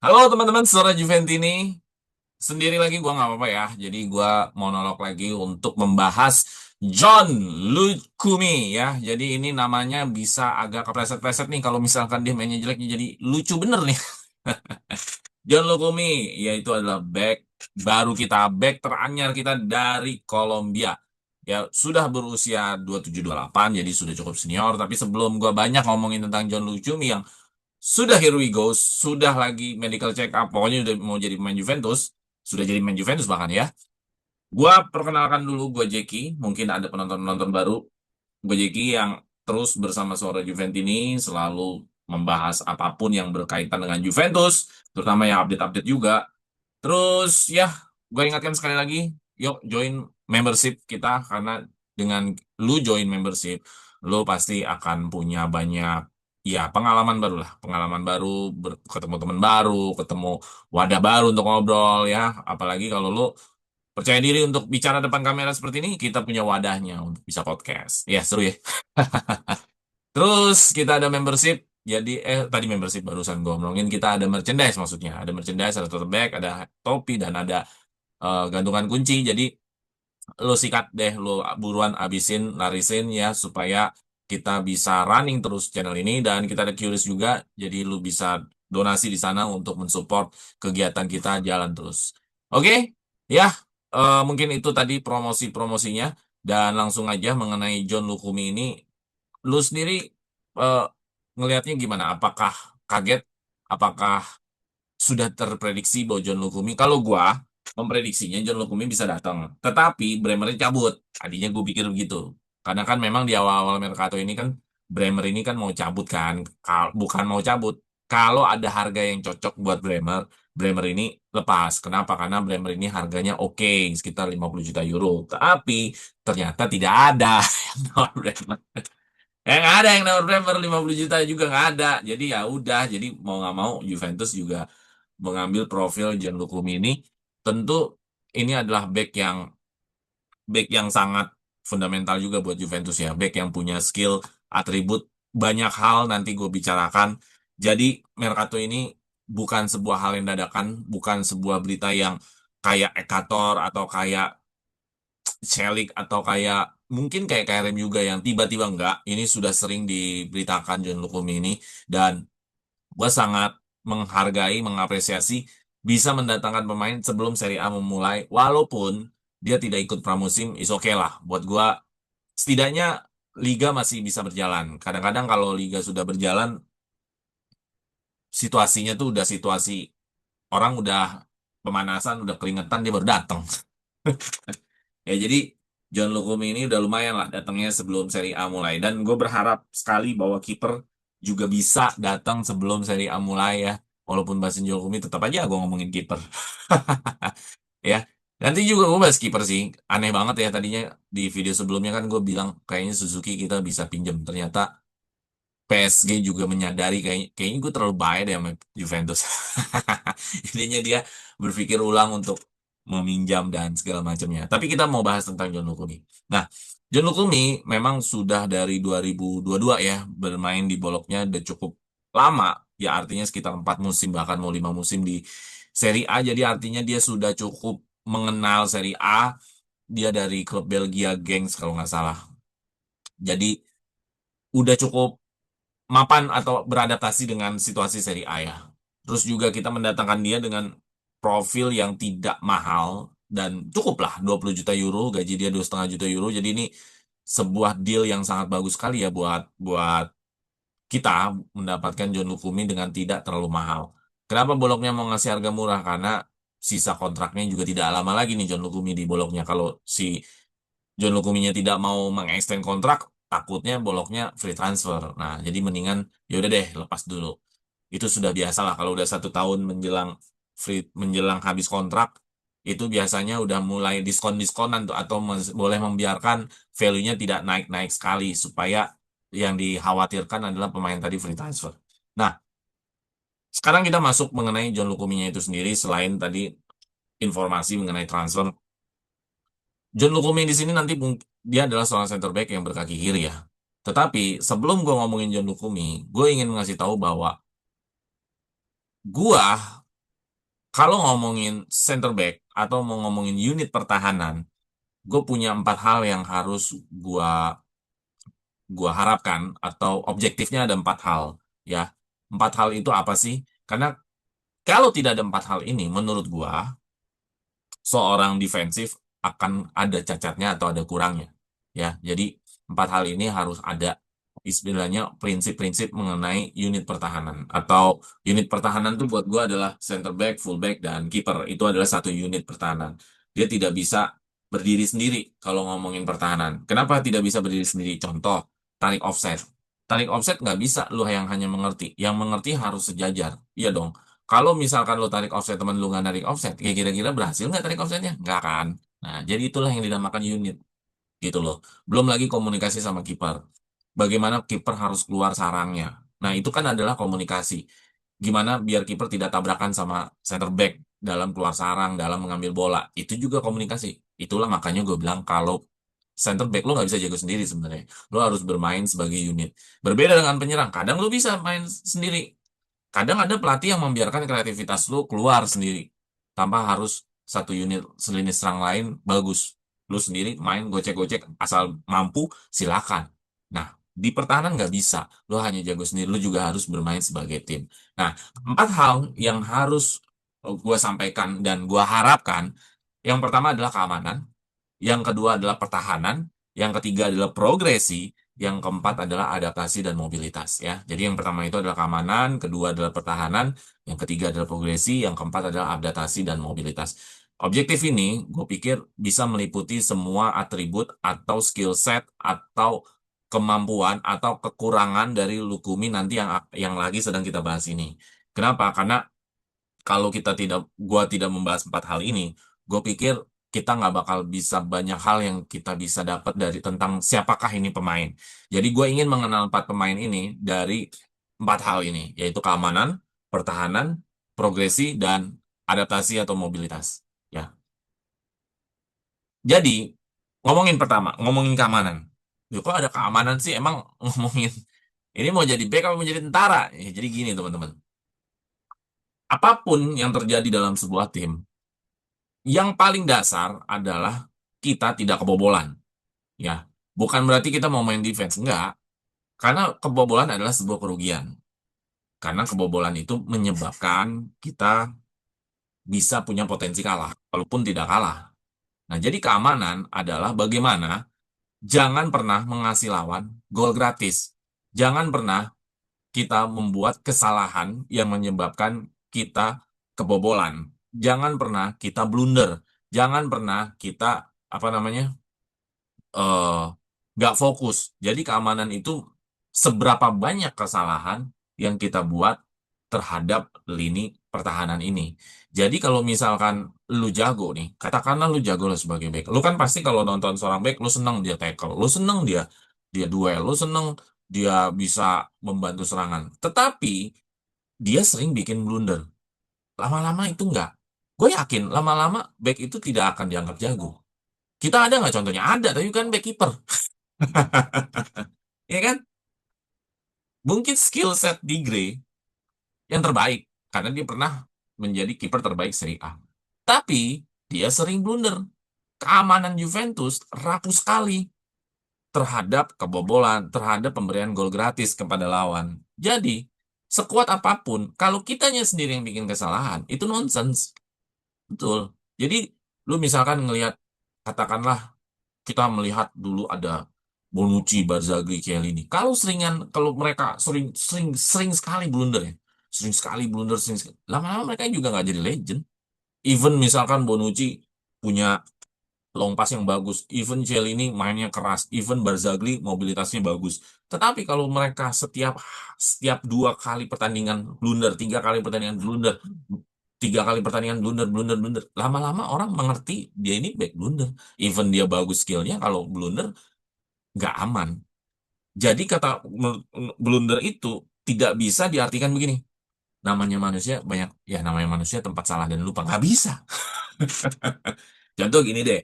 Halo teman-teman, Sora Juventini. Sendiri lagi gua nggak apa-apa ya. Jadi gua monolog lagi untuk membahas John Lukumi ya. Jadi ini namanya bisa agak kepleset-pleset nih kalau misalkan dia mainnya jelek jadi lucu bener nih. John Lukumi yaitu adalah baru kita, back teranyar kita dari Kolombia. Ya, sudah berusia 27-28, jadi sudah cukup senior. Tapi sebelum gua banyak ngomongin tentang John Lukumi yang sudah here we go, sudah lagi medical check up, pokoknya udah mau jadi pemain Juventus, sudah jadi pemain Juventus bahkan ya. Gua perkenalkan dulu, gua Jeki, mungkin ada penonton-penonton baru. Gua Jeki yang terus bersama Suara Juventini selalu membahas apapun yang berkaitan dengan Juventus, terutama yang update-update juga. Terus ya, gue ingatkan sekali lagi, yuk join membership kita karena dengan lu join membership, lu pasti akan punya banyak ya pengalaman baru lah, pengalaman baru, ketemu teman baru, ketemu wadah baru untuk ngobrol ya. Apalagi kalau lu percaya diri untuk bicara depan kamera seperti ini, kita punya wadahnya untuk bisa podcast. Ya seru ya. Terus kita ada membership. Jadi tadi membership barusan gue ngomongin kita ada merchandise maksudnya. Ada merchandise, ada tote bag, ada topi dan ada gantungan kunci. Jadi lo sikat deh, lo buruan abisin, larisin ya supaya kita bisa running terus channel ini dan kita ada curious juga. Jadi lo bisa donasi di sana untuk mensupport kegiatan kita jalan terus. Oke, ya mungkin itu tadi promosi-promosinya dan langsung aja mengenai John Lukumi ini. Lu sendiri eh, ngelihatnya gimana? Apakah kaget? Apakah sudah terprediksi bahwa John Lukumi? Kalau gua memprediksinya John Lukumi bisa datang, tetapi Bremer cabut. Tadinya gue pikir begitu. Karena kan memang di awal-awal Mercato ini kan Bremer ini kan mau cabut kan. Bukan mau cabut. Kalau ada harga yang cocok buat Bremer, Bremer ini lepas. Kenapa? Karena Bremer ini harganya oke, sekitar 50 juta euro. Tapi ternyata tidak ada yang nawar Bremer. Nggak ada yang nawar Bremer 50 juta juga nggak ada. Jadi ya udah, jadi mau nggak mau Juventus juga mengambil profil Gianluca ini. Tentu ini adalah back yang sangat fundamental juga buat Juventus ya. Back yang punya skill, atribut, banyak hal nanti gue bicarakan. Jadi Mercato ini bukan sebuah hal yang dadakan, bukan sebuah berita yang kayak Ekator atau kayak Celik atau kayak mungkin kayak KRM juga yang tiba-tiba enggak. Ini sudah sering diberitakan John Lukumi ini dan gue sangat menghargai, mengapresiasi bisa mendatangkan pemain sebelum Serie A memulai, walaupun dia tidak ikut pramusim, is okay lah. Buat gue, setidaknya Liga masih bisa berjalan. Kadang-kadang kalau Liga sudah berjalan, situasinya tuh udah situasi orang udah pemanasan, udah keringetan, dia baru datang. Ya jadi John Lukumi ini udah lumayan lah datangnya sebelum Serie A mulai. Dan gue berharap sekali bahwa kiper juga bisa datang sebelum Serie A mulai ya. Walaupun bahasa John Lukumi tetap aja gue ngomongin kiper. Ya, nanti juga gue bahas kiper sih. Aneh banget ya tadinya di video sebelumnya kan gue bilang kayaknya Suzuki kita bisa pinjam. Ternyata PSG juga menyadari kayaknya gue terlalu baik deh sama Juventus. Intinya dia berpikir ulang untuk meminjam dan segala macamnya. Tapi kita mau bahas tentang John Lukumi. Nah, John Lukumi memang sudah dari 2022 ya bermain di Bologna udah cukup lama. Ya artinya sekitar 4 musim bahkan mau 5 musim di Serie A. Jadi artinya dia sudah cukup mengenal Serie A. Dia dari klub Belgia Genks kalau nggak salah. Jadi udah cukup mapan atau beradaptasi dengan situasi Serie A ya. Terus juga kita mendatangkan dia dengan profil yang tidak mahal dan cukup lah 20 juta euro, gaji dia 2,5 juta euro. Jadi ini sebuah deal yang sangat bagus sekali ya buat buat kita mendapatkan John Lukumi dengan tidak terlalu mahal. Kenapa Bologna mau ngasih harga murah? Karena sisa kontraknya juga tidak lama lagi nih John Lukumi di Bologna. Kalau si John Lukuminya tidak mau mengextend kontrak, takutnya Bologna free transfer. Nah, jadi mendingan ya udah deh lepas dulu. Itu sudah biasa lah kalau udah 1 tahun menjelang habis kontrak, itu biasanya udah mulai diskon-diskonan tuh atau boleh membiarkan value-nya tidak naik-naik sekali supaya yang dikhawatirkan adalah pemain tadi free transfer. Nah, sekarang kita masuk mengenai John Lukuminya itu sendiri selain tadi informasi mengenai transfer. John Lukumi di sini nanti dia adalah seorang center back yang berkaki kiri ya. Tetapi sebelum gue ngomongin John Lukumi, gue ingin ngasih tahu bahwa Gua kalau ngomongin center back atau mau ngomongin unit pertahanan, gue punya 4 hal yang harus gua gua harapkan atau objektifnya ada 4 hal, ya. 4 hal itu apa sih? Karena kalau tidak ada 4 hal ini, menurut gua seorang defensif akan ada cacatnya atau ada kurangnya, ya. Jadi 4 hal ini harus ada, istilahnya prinsip-prinsip mengenai unit pertahanan. Atau unit pertahanan itu buat gua adalah center back, full back, dan kiper. Itu adalah satu unit pertahanan. Dia tidak bisa berdiri sendiri kalau ngomongin pertahanan. Kenapa tidak bisa berdiri sendiri? Contoh, tarik offset. Tarik offset nggak bisa lu yang hanya mengerti. Yang mengerti harus sejajar. Iya dong. Kalau misalkan lo tarik offset, temen lu nggak narik offset, ya kira-kira berhasil nggak tarik offsetnya? Nggak kan. Nah, jadi itulah yang dinamakan unit, gitu loh. Belum lagi komunikasi sama kiper. Bagaimana kiper harus keluar sarangnya. Nah, itu kan adalah komunikasi. Gimana biar kiper tidak tabrakan sama center back dalam keluar sarang, dalam mengambil bola. Itu juga komunikasi. Itulah makanya gue bilang kalau center back lo nggak bisa jago sendiri sebenarnya. Lo harus bermain sebagai unit. Berbeda dengan penyerang. Kadang lo bisa main sendiri. Kadang ada pelatih yang membiarkan kreativitas lu keluar sendiri tanpa harus satu unit lini serang lain bagus. Lu sendiri main gocek-gocek asal mampu, silakan. Nah, di pertahanan nggak bisa. Lu hanya jago sendiri, lu juga harus bermain sebagai tim. Nah, 4 hal yang harus gua sampaikan dan gua harapkan, yang pertama adalah keamanan, yang kedua adalah pertahanan, yang ketiga adalah progresi, yang keempat adalah adaptasi dan mobilitas, ya. Jadi yang pertama itu adalah keamanan, kedua adalah pertahanan, yang ketiga adalah progresi, yang keempat adalah adaptasi dan mobilitas. Objektif ini gue pikir bisa meliputi semua atribut atau skill set atau kemampuan atau kekurangan dari Lukumi nanti yang lagi sedang kita bahas ini. Kenapa? Karena kalau gua tidak membahas 4 hal ini, gue pikir kita nggak bakal bisa banyak hal yang kita bisa dapat dari tentang siapakah ini pemain. Jadi gue ingin mengenal 4 pemain ini dari 4 hal ini, yaitu keamanan, pertahanan, progresi, dan adaptasi atau mobilitas. Ya. Jadi ngomongin pertama, ngomongin keamanan. Loh, kok ada keamanan sih? Emang ngomongin ini mau jadi bek apa mau jadi tentara? Ya, jadi gini teman-teman. Apapun yang terjadi dalam sebuah tim, yang paling dasar adalah kita tidak kebobolan, ya. Bukan berarti kita mau main defense, enggak. Karena kebobolan adalah sebuah kerugian. Karena kebobolan itu menyebabkan kita bisa punya potensi kalah, walaupun tidak kalah. Nah, jadi keamanan adalah bagaimana jangan pernah mengasih lawan gol gratis. Jangan pernah kita membuat kesalahan yang menyebabkan kita kebobolan. Jangan pernah kita blunder. Jangan pernah kita apa namanya eh nggak fokus. Jadi keamanan itu seberapa banyak kesalahan yang kita buat terhadap lini pertahanan ini. Jadi kalau misalkan lu jago nih, katakanlah lu jago lah sebagai back. Lu kan pasti kalau nonton seorang back, lu seneng dia tackle, lu seneng dia dia duel, lu seneng dia bisa membantu serangan. Tetapi dia sering bikin blunder. Lama-lama itu enggak. Gue yakin lama-lama back itu tidak akan dianggap jago. Kita ada nggak contohnya? Ada, tapi kan back keeper. Ya kan? Mungkin skill set di Gray yang terbaik karena dia pernah menjadi kiper terbaik Serie A. Tapi dia sering blunder. Keamanan Juventus rapuh sekali terhadap kebobolan, terhadap pemberian gol gratis kepada lawan. Jadi, sekuat apapun, kalau kitanya sendiri yang bikin kesalahan, itu nonsens. Betul. Jadi, lu misalkan ngelihat, katakanlah kita melihat dulu ada Bonucci, Barzagli, Chiellini. Kalau mereka sering sering sering sekali blunder ya, sering sekali blunder, lama-lama mereka juga nggak jadi legend. Even misalkan Bonucci punya long pass yang bagus, even Chiellini mainnya keras, even Barzagli mobilitasnya bagus. Tetapi kalau mereka setiap setiap 2 kali pertandingan blunder, 3 kali pertandingan blunder, 3 kali pertandingan blunder, blunder, blunder. Lama-lama orang mengerti dia ini back blunder. Even dia bagus skillnya, kalau blunder nggak aman. Jadi kata blunder itu tidak bisa diartikan begini. Namanya manusia banyak, ya namanya manusia tempat salah dan lupa. Nggak bisa. Contoh gini deh,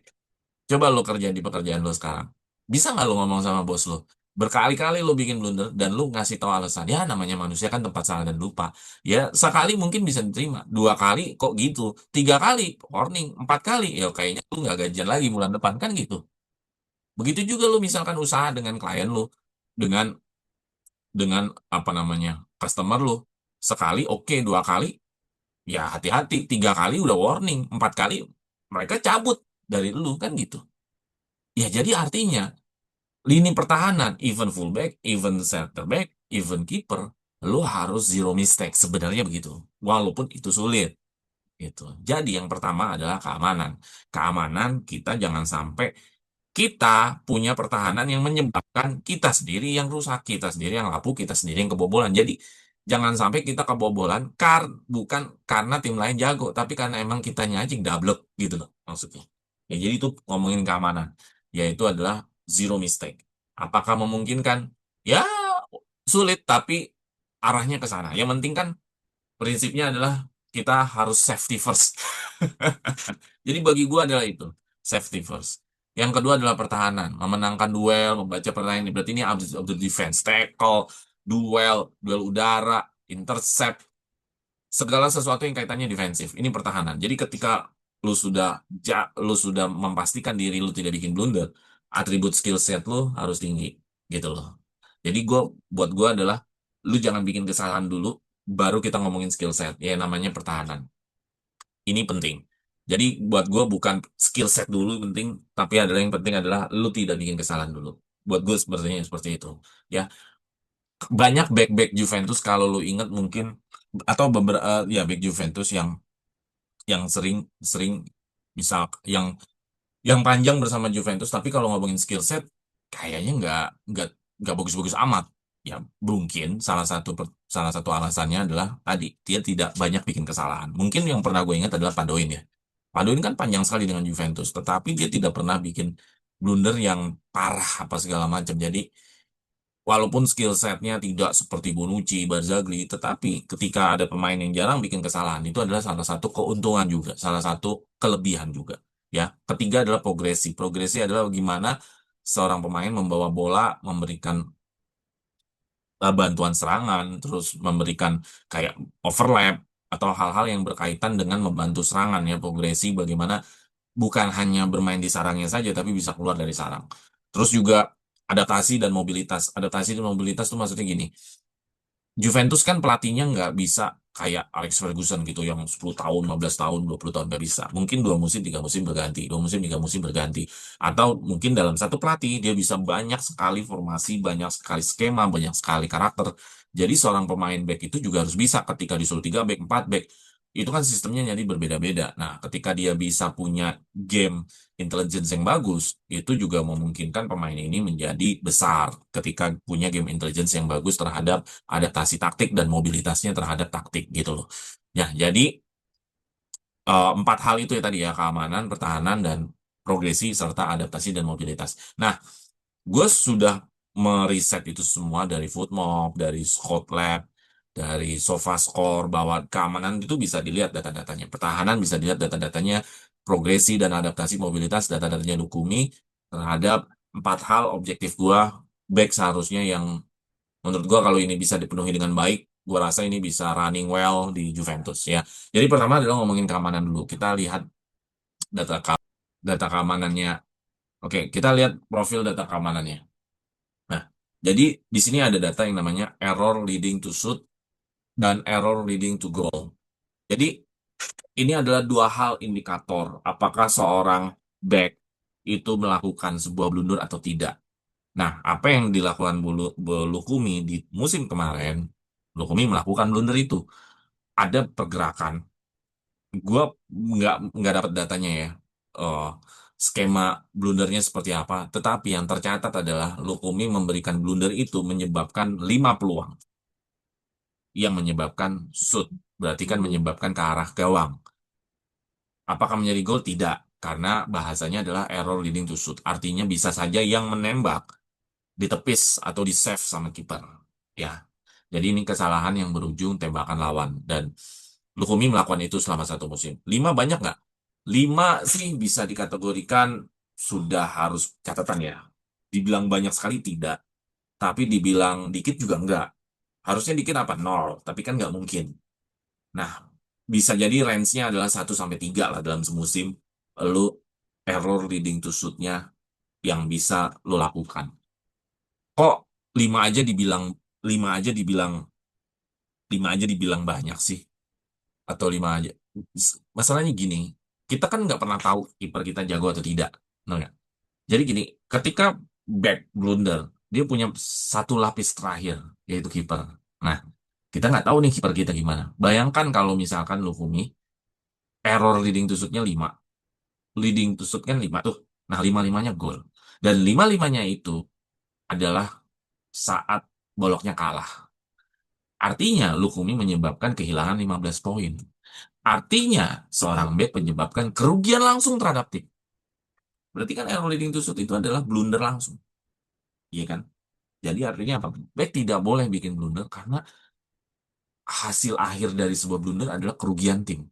coba lo kerja di pekerjaan lo sekarang. Bisa nggak lo ngomong sama bos lo? Berkali-kali lu bikin blunder dan lu ngasih tahu alasan. Ya namanya manusia kan tempat salah dan lupa. Ya sekali mungkin bisa diterima. Dua kali kok gitu. Tiga kali warning. Empat kali ya kayaknya lu nggak gajian lagi bulan depan kan gitu. Begitu juga lu misalkan usaha dengan klien lu. Dengan dengan apa namanya customer lu. Sekali oke, dua kali ya hati-hati. Tiga kali udah warning. Empat kali mereka cabut dari lu kan gitu. Ya jadi artinya lini pertahanan, even fullback, even center back, even keeper, lo harus zero mistake. Sebenarnya begitu. Walaupun itu sulit. Gitu. Jadi yang pertama adalah keamanan. Keamanan kita jangan sampai kita punya pertahanan yang menyebabkan kita sendiri yang rusak, kita sendiri yang lapuk, kita sendiri yang kebobolan. Jadi jangan sampai kita kebobolan bukan karena tim lain jago, tapi karena emang kita nyajing double gitu loh maksudnya. Ya jadi itu ngomongin keamanan, yaitu adalah zero mistake. Apakah memungkinkan? Ya sulit, tapi arahnya ke sana. Yang penting kan prinsipnya adalah kita harus safety first. Jadi bagi gua adalah itu, safety first. Yang kedua adalah pertahanan, memenangkan duel, membaca pertandingan. Berarti ini out of the defense, tackle, duel udara, intercept, segala sesuatu yang kaitannya defensif. Ini pertahanan. Jadi ketika lu sudah memastikan diri lu tidak bikin blunder, atribut skill set lu harus tinggi, gitu loh. Jadi buat gua adalah lu jangan bikin kesalahan dulu, baru kita ngomongin skill set. Ya namanya pertahanan. Ini penting. Jadi buat gue bukan skill set dulu penting, tapi adalah yang penting adalah lu tidak bikin kesalahan dulu. Buat gue sepertinya seperti itu. Ya, banyak back-back Juventus kalau lu ingat mungkin atau beberapa ya back Juventus yang sering sering misal yang panjang bersama Juventus, tapi kalau ngomongin skill set kayaknya nggak nggak bagus-bagus amat. Ya mungkin salah satu alasannya adalah tadi dia tidak banyak bikin kesalahan. Mungkin yang pernah gue ingat adalah Padoin ya. Padoin kan panjang sekali dengan Juventus, tetapi dia tidak pernah bikin blunder yang parah apa segala macam. Jadi walaupun skill setnya tidak seperti Bonucci, Barzagli, tetapi ketika ada pemain yang jarang bikin kesalahan, itu adalah salah satu keuntungan juga, salah satu kelebihan juga. Ya, ketiga adalah progresi. Progresi adalah bagaimana seorang pemain membawa bola, memberikan bantuan serangan, terus memberikan kayak overlap atau hal-hal yang berkaitan dengan membantu serangan ya, progresi bagaimana bukan hanya bermain di sarangnya saja, tapi bisa keluar dari sarang. Terus juga adaptasi dan mobilitas. Adaptasi dan mobilitas itu maksudnya gini, Juventus kan pelatihnya nggak bisa kayak Alex Ferguson gitu yang 10 tahun, 15 tahun, 20 tahun nggak bisa. Mungkin 2 musim, 3 musim berganti, 2 musim, 3 musim berganti. Atau mungkin dalam satu pelatih dia bisa banyak sekali formasi, banyak sekali skema, banyak sekali karakter. Jadi seorang pemain back itu juga harus bisa ketika disuruh 3 back, 4 back. Itu kan sistemnya jadi berbeda-beda. Nah, ketika dia bisa punya game intelligence yang bagus, itu juga memungkinkan pemain ini menjadi besar ketika punya game intelligence yang bagus terhadap adaptasi taktik dan mobilitasnya terhadap taktik gitu loh. Ya, jadi empat hal itu ya tadi ya, keamanan, pertahanan, dan progresi serta adaptasi dan mobilitas. Nah, gue sudah meriset itu semua dari Footmob, dari Scout Lab, dari SofaScore, bahwa keamanan itu bisa dilihat data-datanya, pertahanan bisa dilihat data-datanya, progresi dan adaptasi mobilitas data-datanya Lukumi terhadap empat hal objektif gue, back seharusnya yang menurut gua kalau ini bisa dipenuhi dengan baik, gua rasa ini bisa running well di Juventus ya. Jadi pertama adalah ngomongin keamanan dulu. Kita lihat data data keamanannya. Oke, kita lihat profil data keamanannya. Nah, jadi di sini ada data yang namanya error leading to shoot dan error leading to goal. Jadi ini adalah dua hal indikator apakah seorang back itu melakukan sebuah blunder atau tidak. Nah, apa yang dilakukan Lukumi di musim kemarin, Lukumi melakukan blunder itu. Ada pergerakan. Gua nggak dapat datanya ya. Eh, skema blundernya seperti apa. Tetapi yang tercatat adalah Lukumi memberikan blunder itu menyebabkan 5 peluang. Yang menyebabkan shoot. Berarti kan menyebabkan ke arah gawang. Apakah menjadi gol? Tidak. Karena bahasanya adalah error leading to shoot. Artinya bisa saja yang menembak ditepis atau di save sama kiper. Ya. Jadi ini kesalahan yang berujung tembakan lawan. Dan Lukumi melakukan itu selama satu musim. 5 banyak nggak? 5 sih bisa dikategorikan sudah harus catatan ya. Dibilang banyak sekali tidak. Tapi dibilang dikit juga enggak. Harusnya dikit apa? Nol. Tapi kan nggak mungkin. Nah, bisa jadi range-nya adalah 1 sampai 3 lah dalam semusim. Lu error leading to shoot-nya yang bisa lu lakukan. Kok 5 aja dibilang 5 aja dibilang 5 aja dibilang banyak sih, atau 5 aja. Masalahnya gini, kita kan nggak pernah tahu kiper kita jago atau tidak. Benar nggak? Jadi gini, ketika back blunder, dia punya satu lapis terakhir, yaitu kiper. Nah, kita nggak tahu nih kiper kita gimana. Bayangkan kalau misalkan Lukumi, error leading to shoot-nya 5. Leading to shoot kan 5 tuh. Nah, 5-5-nya gol. Dan 5-5-nya itu adalah saat boloknya kalah. Artinya, Lukumi menyebabkan kehilangan 15 poin. Artinya, seorang back menyebabkan kerugian langsung terhadap tim. Berarti kan error leading to shoot itu adalah blunder langsung. Iya kan? Jadi artinya apa? Back tidak boleh bikin blunder karena hasil akhir dari sebuah blunder adalah kerugian tim.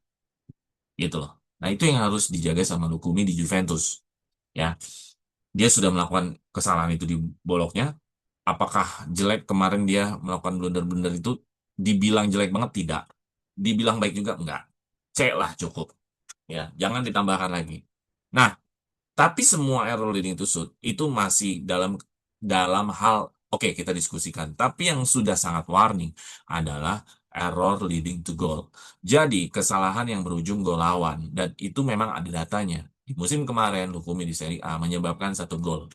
Gitu loh. Nah, itu yang harus dijaga sama Lukumi di Juventus. Ya, dia sudah melakukan kesalahan itu di boloknya. Apakah jelek kemarin dia melakukan blunder-blunder itu? Dibilang jelek banget tidak. Dibilang baik juga enggak. C lah cukup. Ya, jangan ditambahkan lagi. Nah, tapi semua error leading to shoot itu masih dalam dalam hal oke kita diskusikan. Tapi yang sudah sangat warning adalah error leading to goal. Jadi kesalahan yang berujung gol lawan dan itu memang ada datanya. Di musim kemarin Lukumi di Serie A menyebabkan 1 gol.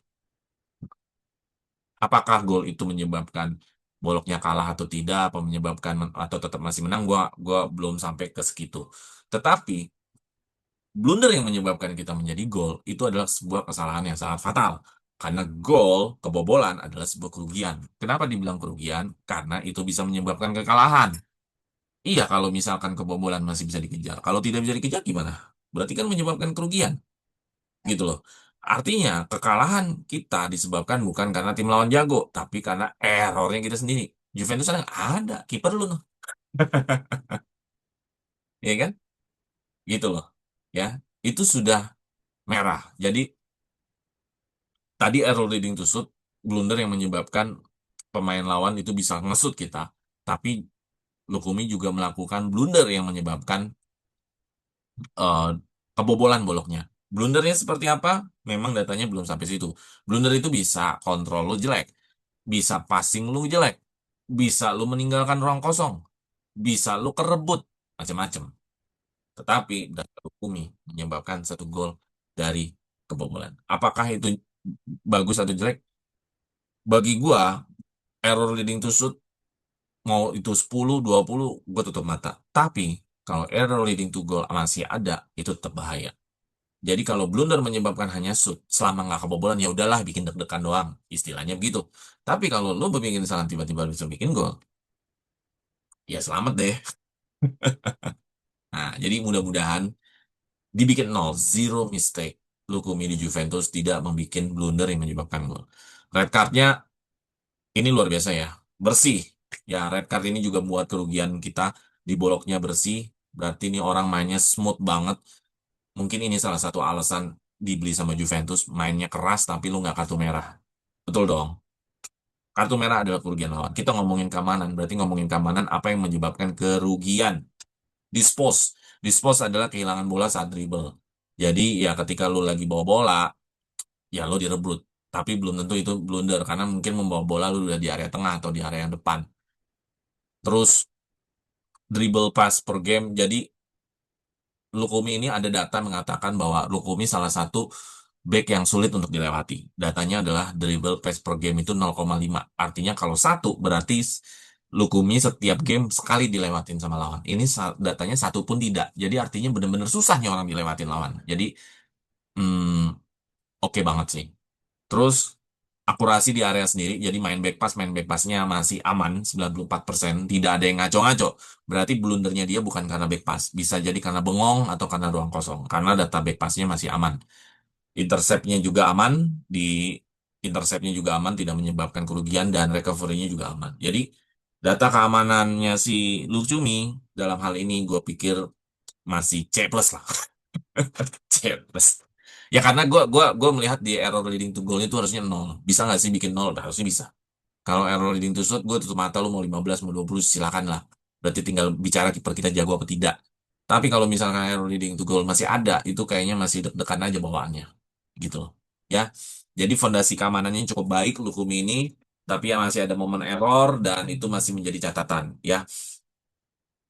Apakah gol itu menyebabkan boloknya kalah atau tidak, apa menyebabkan atau tetap masih menang? Gua belum sampai ke segitu. Tetapi blunder yang menyebabkan kita menjadi gol itu adalah sebuah kesalahan yang sangat fatal. Karena gol, kebobolan adalah sebuah kerugian. Kenapa dibilang kerugian? Karena itu bisa menyebabkan kekalahan. Iya, kalau misalkan kebobolan masih bisa dikejar. Kalau tidak bisa dikejar gimana? Berarti kan menyebabkan kerugian. Gitu loh. Artinya, kekalahan kita disebabkan bukan karena tim lawan jago, tapi karena errornya kita sendiri. Juventus ada, kiper lu. Noh. Iya kan? Gitu loh. Ya, itu sudah merah. Jadi, tadi error leading to shoot, blunder yang menyebabkan pemain lawan itu bisa ngesut kita. Tapi Lukumi juga melakukan blunder yang menyebabkan eh, kebobolan boloknya. Blundernya seperti apa? Memang datanya belum sampai situ. Blunder itu bisa kontrol lu jelek, bisa passing lu jelek, bisa lu meninggalkan ruang kosong, bisa lu kerebut, macam-macam. Tetapi data Lukumi menyebabkan 1 gol dari kebobolan. Apakah itu bagus atau jelek? Bagi gua, error leading to shoot mau itu 10, 20, gue tutup mata. Tapi kalau error leading to goal masih ada, itu tetap bahaya. Jadi kalau blunder menyebabkan hanya shoot, selama nggak kebobolan ya udahlah bikin deg-degan doang, istilahnya begitu. Tapi kalau lu bikin kesalahan tiba-tiba bisa bikin gol, ya selamat deh. Nah, jadi mudah-mudahan dibikin nol, zero mistake. Lukumi di Juventus tidak membuat blunder yang menyebabkan gol. Red cardnya ini luar biasa ya, bersih. Ya, red card ini juga buat kerugian kita di boloknya bersih. Berarti ini orang mainnya smooth banget. Mungkin ini salah satu alasan dibeli sama Juventus, mainnya keras tapi lu nggak kartu merah. Betul dong. Kartu merah adalah kerugian lawan. Kita ngomongin keamanan, berarti ngomongin keamanan apa yang menyebabkan kerugian. Dispose. Dispose adalah kehilangan bola saat dribble. Jadi ya ketika lu lagi bawa bola, ya lu direbut. Tapi belum tentu itu blunder karena mungkin membawa bola lu udah di area tengah atau di area yang depan. Terus dribble pass per game. Jadi Lukumi ini ada data mengatakan bahwa Lukumi salah satu back yang sulit untuk dilewati. Datanya adalah dribble pass per game itu 0,5. Artinya kalau satu berarti Lukumi setiap game sekali dilewatin sama lawan. Ini datanya satu pun tidak. Jadi artinya benar-benar susahnya orang dilewatin lawan. Jadi hmm, oke banget sih. Terus akurasi di area sendiri, jadi main back passnya masih aman 94%, tidak ada yang ngaco-ngaco. Berarti blundernya dia bukan karena back pass, bisa jadi karena bengong atau karena ruang kosong. Karena data back passnya masih aman. Interceptnya juga aman, di interceptnya juga aman, tidak menyebabkan kerugian dan recovery-nya juga aman. Jadi data keamanannya si Lucumi dalam hal ini gue pikir masih C plus lah. C plus. Ya karena gue melihat di error leading to goal itu harusnya nol. Bisa nggak sih bikin nol? Harusnya bisa. Kalau error leading to shoot, gue tutup mata, lu mau 15, mau 20, silakan lah. Berarti tinggal bicara kiper kita jago apa tidak. Tapi kalau misalkan error leading to goal masih ada, itu kayaknya masih deg-degan aja bawaannya. Gitu loh. Ya. Jadi fondasi keamanannya cukup baik Lukumi ini, tapi ya masih ada momen error dan itu masih menjadi catatan. Ya,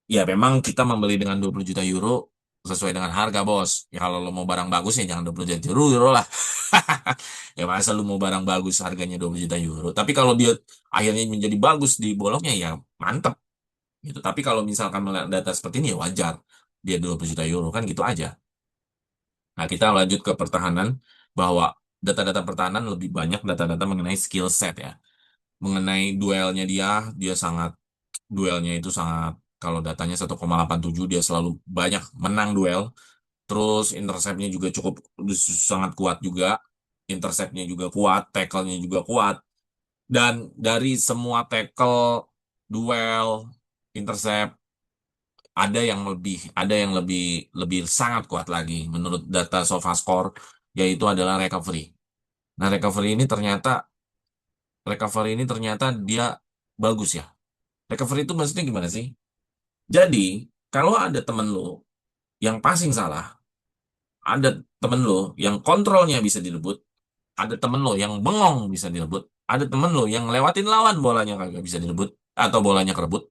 ya memang kita membeli dengan 20 juta euro sesuai dengan harga, bos. Ya kalau lo mau barang bagus ya jangan 20 juta euro lah. Ya masa lu mau barang bagus harganya 20 juta euro. Tapi kalau dia akhirnya menjadi bagus di bolongnya ya mantep gitu. Tapi kalau misalkan melihat data seperti ini ya wajar. Dia 20 juta euro kan gitu aja. Nah, kita lanjut ke pertahanan bahwa data-data pertahanan lebih banyak data-data mengenai skill set ya. Mengenai duelnya dia sangat duelnya itu sangat kalau datanya 1,87 dia selalu banyak menang duel. Terus interceptnya juga cukup sangat kuat juga. Interceptnya juga kuat, tackle-nya juga kuat. Dan dari semua tackle, duel, intercept, ada yang lebih lebih sangat kuat lagi menurut data SofaScore, yaitu adalah recovery. Nah, recovery ini ternyata dia bagus ya. Recovery itu maksudnya gimana sih? Jadi, kalau ada temen lo yang passing salah, ada temen lo yang kontrolnya bisa direbut, ada temen lo yang bengong bisa direbut, ada temen lo yang lewatin lawan bolanya kagak bisa direbut, atau bolanya kerebut,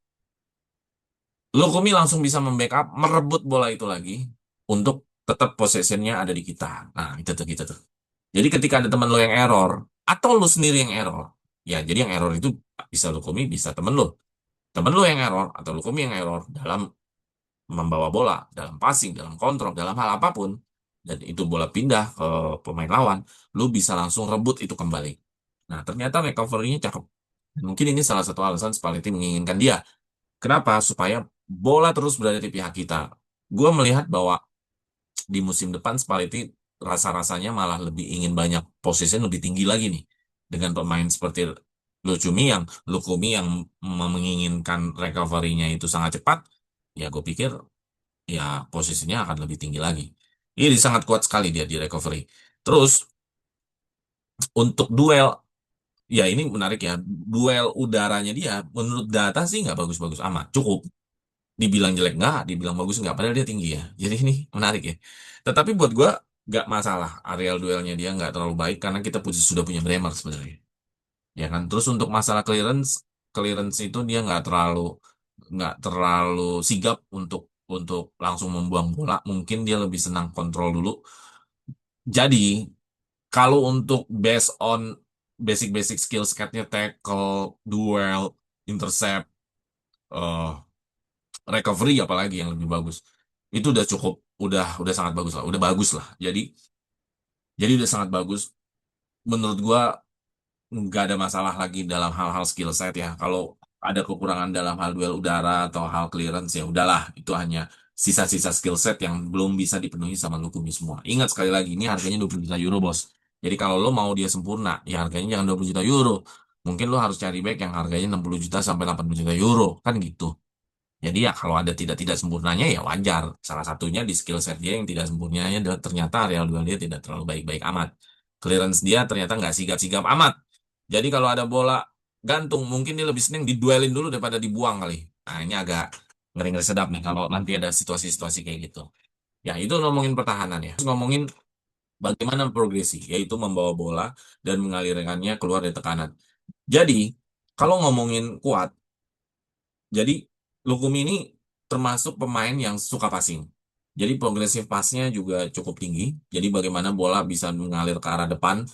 Lukumi langsung bisa membackup, merebut bola itu lagi untuk tetap possessionnya ada di kita. Nah, itu tuh gitu tuh. Jadi ketika ada temen lo yang error, atau lo sendiri yang error, ya jadi yang error itu bisa Lukumi, bisa temen lo. Temen lo yang error, atau Lukumi yang error dalam membawa bola, dalam passing, dalam kontrol, dalam hal apapun, dan itu bola pindah ke pemain lawan, lu bisa langsung rebut itu kembali. Nah, ternyata recovery-nya cakep. Mungkin ini salah satu alasan Spalletti menginginkan dia. Kenapa? Supaya bola terus berada di pihak kita. Gue melihat bahwa di musim depan Spalletti rasa-rasanya malah lebih ingin banyak position lebih tinggi lagi nih. Dengan pemain seperti Lukumi yang menginginkan recovery-nya itu sangat cepat, ya gue pikir ya posisinya akan lebih tinggi lagi. Ini sangat kuat sekali dia di recovery. Terus untuk duel, ya ini menarik ya. Duel udaranya dia menurut data sih nggak bagus-bagus amat. Cukup. Dibilang jelek nggak, dibilang bagus nggak. Padahal dia tinggi ya. Jadi ini menarik ya. Tetapi buat gua nggak masalah. Areal duelnya dia nggak terlalu baik karena kita sudah punya Bremer sebenarnya. Ya kan. Terus untuk masalah clearance, clearance itu dia nggak terlalu sigap untuk langsung membuang bola. Mungkin dia lebih senang kontrol dulu. Jadi kalau untuk based on basic-basic skill setnya tackle, duel, intercept, eh, recovery apalagi yang lebih bagus. Itu udah cukup, udah sangat bagus lah, udah bagus lah. Jadi udah sangat bagus. Menurut gua nggak ada masalah lagi dalam hal-hal skill set ya. Kalau ada kekurangan dalam hal duel udara atau hal clearance ya udahlah, itu hanya sisa-sisa skill set yang belum bisa dipenuhi sama Lukumi semua. Ingat sekali lagi ini harganya 20 juta euro, bos. Jadi kalau lo mau dia sempurna, ya harganya jangan 20 juta euro. Mungkin lo harus cari back yang harganya 60 juta sampai 80 juta euro, kan gitu. Jadi ya kalau ada tidak-tidak sempurnanya ya wajar. Salah satunya di skill set dia yang tidak sempurnanya adalah ternyata real duel dia tidak terlalu baik-baik amat. Clearance dia ternyata nggak sigap-sigap amat. Jadi kalau ada bola gantung, mungkin dia lebih seneng diduelin dulu daripada dibuang kali. Nah ini agak ngeri-ngeri sedap nih kalau nanti ada situasi-situasi kayak gitu. Ya itu ngomongin pertahanan ya. Terus ngomongin bagaimana progresi, yaitu membawa bola dan mengalirkannya keluar dari tekanan. Jadi kalau ngomongin kuat, jadi Lukumi ini termasuk pemain yang suka passing. Jadi progresif passnya juga cukup tinggi. Jadi bagaimana bola bisa mengalir ke arah depan.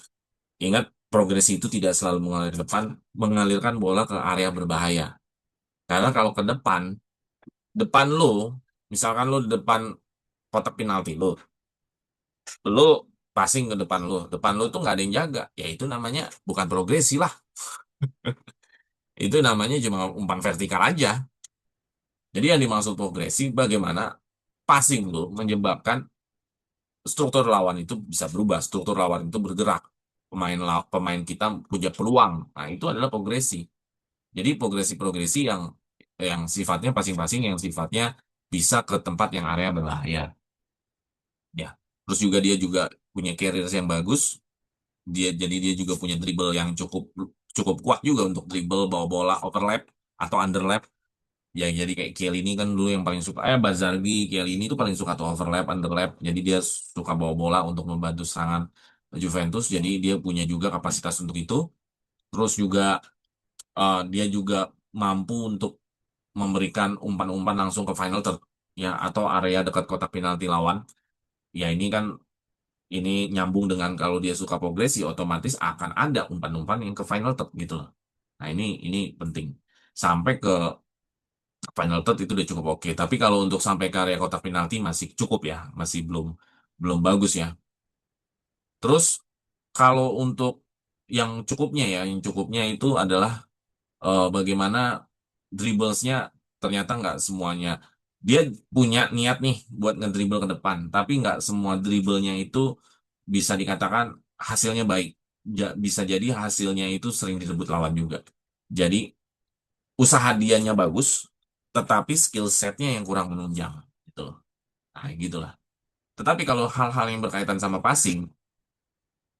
Ingat, progresi itu tidak selalu mengalir ke depan, mengalirkan bola ke area berbahaya. Karena kalau ke depan, depan lo, misalkan lo di depan kotak penalti lo passing ke depan lo tuh nggak ada yang jaga. Ya itu namanya bukan progresi lah. Itu namanya cuma umpan vertikal aja. Jadi yang dimaksud progresi bagaimana passing lo menyebabkan struktur lawan itu bisa berubah, struktur lawan itu bergerak. Pemain kita punya peluang. Nah, itu adalah progresi. Jadi progresi-progresi yang sifatnya passing-passing yang sifatnya bisa ke tempat yang area berbahaya. Ya. Terus dia juga punya carriers yang bagus. Dia juga punya dribble yang cukup cukup kuat juga untuk dribble, bawa bola, overlap atau underlap. Ya jadi kayak Chiellini kan dulu yang paling suka, Barzagli, Chiellini itu paling suka tuh overlap, underlap. Jadi dia suka bawa bola untuk membantu serangan Juventus. Jadi dia punya juga kapasitas untuk itu. Terus juga dia juga mampu untuk memberikan umpan-umpan langsung ke final third, ya, atau area dekat kotak penalti lawan. Ya ini kan ini nyambung dengan kalau dia suka progresi, otomatis akan ada umpan-umpan yang ke final third gitu loh. Nah ini penting. Sampai ke final third itu udah cukup oke. Tapi kalau untuk sampai ke area kotak penalti masih cukup ya, masih belum belum bagus ya. Terus kalau untuk yang cukupnya itu adalah bagaimana dribblesnya ternyata nggak semuanya. Dia punya niat nih buat ngedribble ke depan, tapi nggak semua dribblenya itu bisa dikatakan hasilnya baik. Bisa jadi hasilnya itu sering direbut lawan juga. Jadi usaha dianya bagus, tetapi skill setnya yang kurang menunjang. Gitu loh. Nah, gitulah. Tetapi kalau hal-hal yang berkaitan sama passing,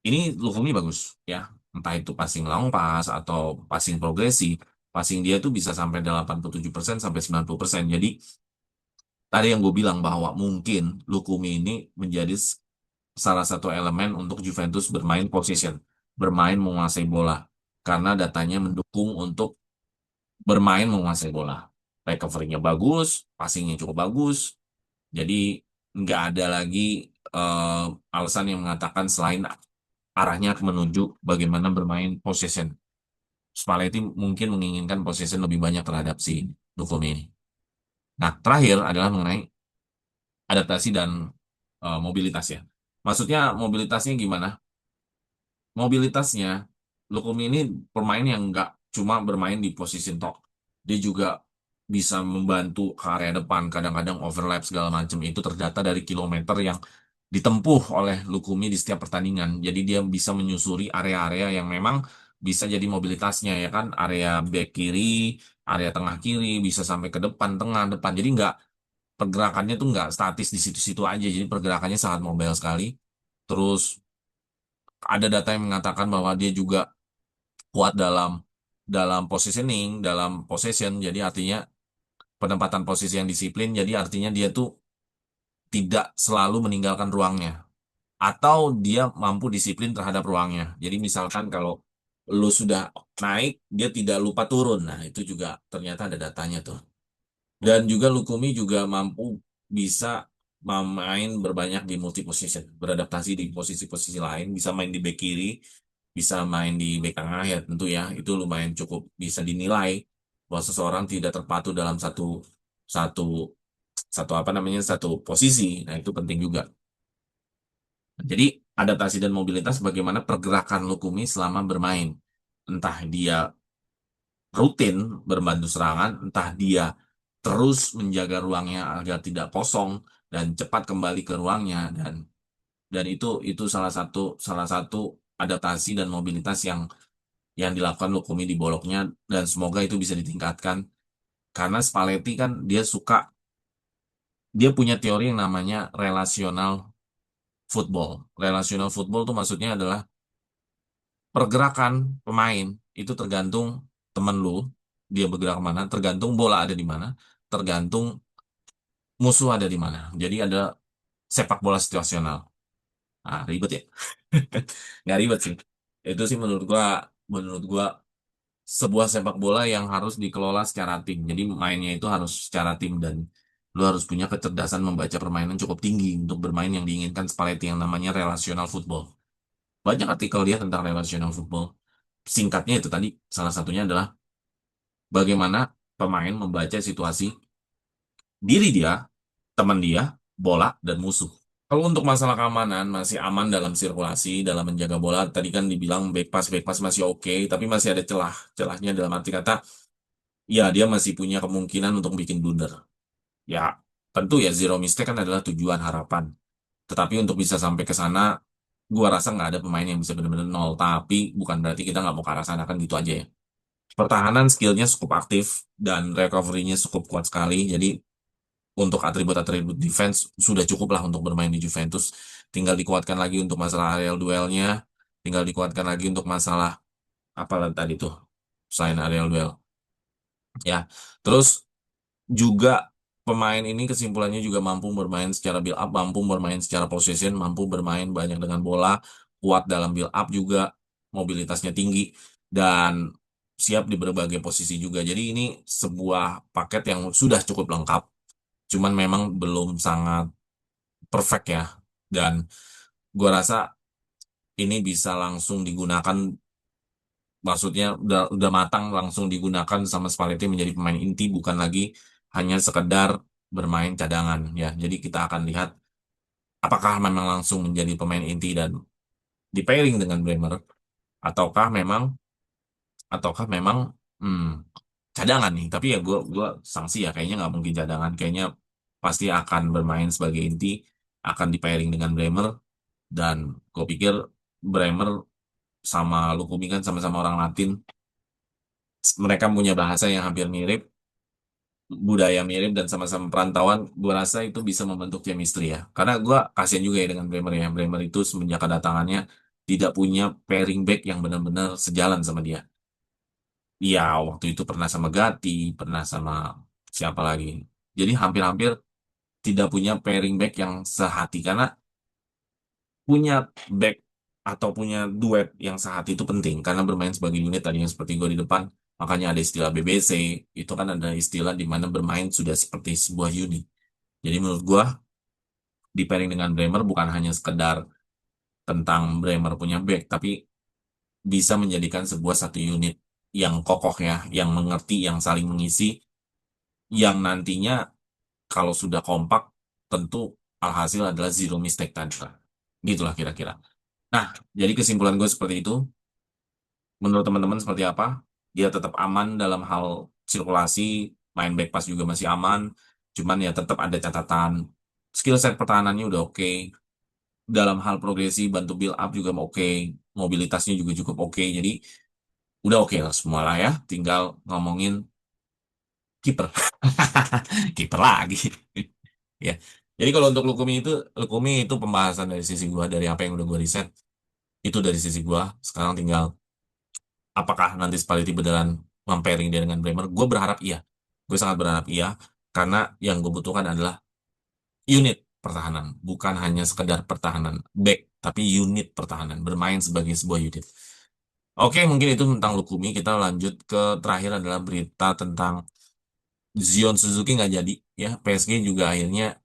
ini Lukumi bagus ya. Entah itu passing long pass atau passing progresi, passing dia tuh bisa sampai 87% sampai 90%. Jadi tadi yang gue bilang bahwa mungkin Lukumi ini menjadi salah satu elemen untuk Juventus bermain possession, bermain menguasai bola. Karena datanya mendukung untuk bermain menguasai bola. Recovery-nya bagus, passing-nya cukup bagus. Jadi nggak ada lagi alasan yang mengatakan selain arahnya menuju bagaimana bermain possession. Spalletti mungkin menginginkan possession lebih banyak terhadap si Lukumi ini. Nah, terakhir adalah mengenai adaptasi dan mobilitas ya. Maksudnya mobilitasnya gimana? Mobilitasnya, Lukumi ini pemain yang nggak cuma bermain di posisi top. Dia juga bisa membantu ke area depan, kadang-kadang overlap segala macam. Itu terdata dari kilometer yang ditempuh oleh Lukumi di setiap pertandingan. Jadi dia bisa menyusuri area-area yang memang bisa jadi mobilitasnya ya kan, area back kiri, area tengah kiri, bisa sampai ke depan, tengah, depan. Jadi nggak pergerakannya tuh nggak statis di situ-situ aja. Jadi pergerakannya sangat mobile sekali. Terus ada data yang mengatakan bahwa dia juga kuat dalam dalam positioning, dalam possession. Jadi artinya penempatan posisi yang disiplin. Jadi artinya dia tuh tidak selalu meninggalkan ruangnya atau dia mampu disiplin terhadap ruangnya. Jadi misalkan kalau lu sudah naik, dia tidak lupa turun. Nah, itu juga ternyata ada datanya tuh. Dan juga Lukumi juga mampu bisa main berbanyak di multi position, beradaptasi di posisi-posisi lain, bisa main di back kiri, bisa main di back tengah ya tentu ya. Itu lumayan cukup bisa dinilai bahwa seseorang tidak terpaku dalam satu satu satu apa namanya satu posisi. Nah, itu penting juga. Jadi adaptasi dan mobilitas bagaimana pergerakan Lukumi selama bermain. Entah dia rutin berbantu serangan, entah dia terus menjaga ruangnya agar tidak kosong dan cepat kembali ke ruangnya dan itu salah satu adaptasi dan mobilitas yang dilakukan Lukumi di Bologna dan semoga itu bisa ditingkatkan karena Spalletti kan dia punya teori yang namanya relational football. Relational football itu maksudnya adalah pergerakan pemain itu tergantung temen lu, dia bergerak kemana, tergantung bola ada di mana, tergantung musuh ada di mana. Jadi ada sepak bola situasional. Ah, ribet ya? Nggak ribet sih. Itu sih menurut gua sebuah sepak bola yang harus dikelola secara tim. Jadi mainnya itu harus secara tim dan lu harus punya kecerdasan membaca permainan cukup tinggi untuk bermain yang diinginkan Spalletti yang namanya relational football. Banyak artikel dia tentang relational football. Singkatnya itu tadi, salah satunya adalah bagaimana pemain membaca situasi diri dia, teman dia, bola, dan musuh. Kalau untuk masalah keamanan, masih aman dalam sirkulasi, dalam menjaga bola. Tadi kan dibilang back pass masih oke, tapi masih ada celah. Celahnya dalam arti kata, ya dia masih punya kemungkinan untuk bikin blunder. Ya, tentu ya zero mistake kan adalah tujuan harapan. Tetapi untuk bisa sampai ke sana, gua rasa nggak ada pemain yang bisa benar-benar nol. Tapi bukan berarti kita nggak mau ke arah sana kan gitu aja ya. Pertahanan skillnya cukup aktif dan recovery-nya cukup kuat sekali. Jadi untuk atribut-atribut defense sudah cukup lah untuk bermain di Juventus. Tinggal dikuatkan lagi untuk masalah aerial duelnya, tinggal dikuatkan lagi untuk masalah Apalah tadi tuh selain Ariel Duel ya. Terus juga pemain ini kesimpulannya juga mampu bermain secara build up, mampu bermain secara possession, mampu bermain banyak dengan bola, kuat dalam build up juga, mobilitasnya tinggi, dan siap di berbagai posisi juga. Jadi ini sebuah paket yang sudah cukup lengkap, cuman memang belum sangat perfect ya. Dan gua rasa ini bisa langsung digunakan, maksudnya udah matang langsung digunakan sama Spalletti menjadi pemain inti, bukan lagi hanya sekedar bermain cadangan ya. Jadi kita akan lihat apakah memang langsung menjadi pemain inti dan di pairing dengan Bremer, ataukah memang ataukah memang hmm, cadangan nih. Tapi ya gue sanksi ya, kayaknya nggak mungkin cadangan, kayaknya pasti akan bermain sebagai inti, akan di pairing dengan Bremer. Dan gue pikir Bremer sama Lukumi kan sama-sama orang Latin, mereka punya bahasa yang hampir mirip, budaya mirip, dan sama-sama perantauan. Gue rasa itu bisa membentuk chemistry ya, karena gue kasihan juga ya dengan Bremer ya. Bremer itu semenjak kedatangannya tidak punya pairing back yang benar-benar sejalan sama dia. Iya, waktu itu pernah sama Gatti, pernah sama siapa lagi, jadi hampir-hampir tidak punya pairing back yang sehati. Karena punya back atau punya duet yang sehati itu penting, karena bermain sebagai unit tadi yang seperti gue di depan. Makanya ada istilah BBC, itu kan ada istilah di mana bermain sudah seperti sebuah unit. Jadi menurut gua di pairing dengan Bremer bukan hanya sekedar tentang Bremer punya back, tapi bisa menjadikan sebuah satu unit yang kokoh ya, yang mengerti, yang saling mengisi, yang nantinya kalau sudah kompak tentu alhasil adalah zero mistake tadi lah. Gitulah kira-kira. Nah, jadi kesimpulan gue seperti itu. Menurut teman-teman seperti apa? Dia tetap aman dalam hal sirkulasi, main back pass juga masih aman. Cuman ya tetap ada catatan. Skill set pertahanannya udah oke. Dalam hal progresi, bantu build up juga oke. Mobilitasnya juga cukup oke. Jadi udah oke lah semua lah ya. Tinggal ngomongin kiper. Kiper lagi. Ya. Jadi kalau untuk Lukumi itu pembahasan dari sisi gua, dari apa yang udah gua riset. Itu dari sisi gua. Sekarang tinggal apakah nanti Spalletti beneran mempairing dia dengan Bremer? Gue berharap iya. Gue sangat berharap iya. Karena yang gue butuhkan adalah unit pertahanan. Bukan hanya sekedar pertahanan back, tapi unit pertahanan. Bermain sebagai sebuah unit. Oke, mungkin itu tentang Lukumi. Kita lanjut ke terakhir adalah berita tentang Zion Suzuki nggak jadi. Ya, PSG juga akhirnya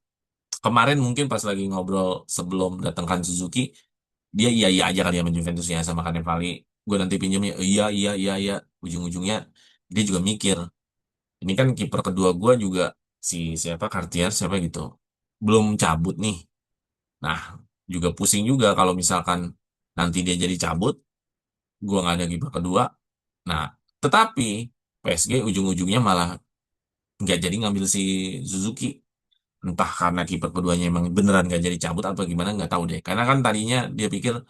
kemarin mungkin pas lagi ngobrol sebelum datangkan Suzuki, dia iya iya aja kali ya sama Juventus ya, sama Cannavali. Gue nanti pinjamnya, iya iya iya iya. Ujung-ujungnya dia juga mikir. Ini kan kiper kedua gue juga, si siapa Cartier siapa gitu, belum cabut nih. Nah, juga pusing juga kalau misalkan nanti dia jadi cabut, gue nggak ada kiper kedua. Nah, tetapi PSG ujung-ujungnya malah nggak jadi ngambil si Suzuki. Entah karena kiper keduanya emang beneran nggak jadi cabut atau gimana, nggak tahu deh. Karena kan tadinya dia pikir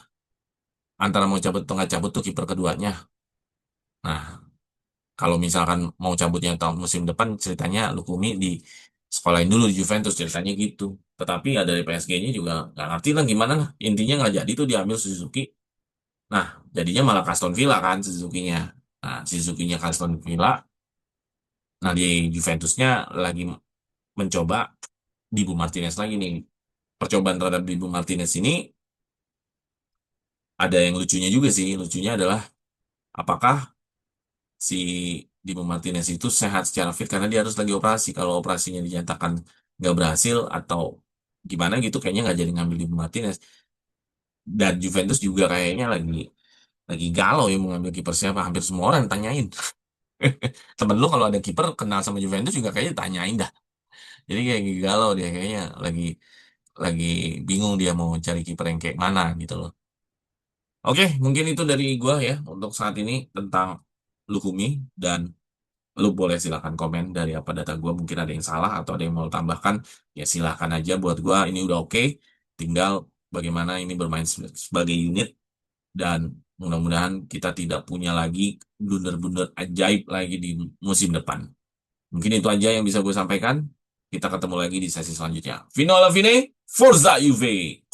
antara mau cabut atau nggak cabut tuh kiper keduanya. Nah, kalau misalkan mau cabutnya tahun musim depan, ceritanya Lukumi di sekolahin dulu di Juventus, ceritanya gitu. Tetapi ya dari PSG-nya juga nggak ngerti lah gimana lah. Intinya nggak jadi tuh diambil Suzuki. Nah, jadinya malah Aston Villa kan Suzuki-nya. Nah, Suzuki-nya ke Aston Villa. Nah, di Juventusnya lagi mencoba Dibu Martinez lagi nih. Percobaan terhadap Dibu Martinez ini ada yang lucunya juga sih. Lucunya adalah apakah si Dibu Martinez itu sehat secara fit, karena dia harus lagi operasi. Kalau operasinya dinyatakan nggak berhasil atau gimana gitu, kayaknya nggak jadi ngambil Dibu Martinez. Dan Juventus juga kayaknya lagi galau ya mau ngambil kiper siapa. Hampir semua orang tanyain. Temen lu kalau ada kiper kenal sama Juventus juga kayaknya tanyain dah. Jadi kayak lagi galau dia, kayaknya lagi bingung dia mau cari kiper yang kayak mana gitu loh. Oke, mungkin itu dari gua ya untuk saat ini tentang Lukumi. Dan lu boleh silakan komen dari apa data gua, mungkin ada yang salah atau ada yang mau tambahkan, ya silakan aja. Buat gua ini udah oke, tinggal bagaimana ini bermain sebagai unit. Dan mudah-mudahan kita tidak punya lagi blunder-blunder ajaib lagi di musim depan. Mungkin itu aja yang bisa gue sampaikan. Kita ketemu lagi di sesi selanjutnya. Fino alla fine, Forza Juve!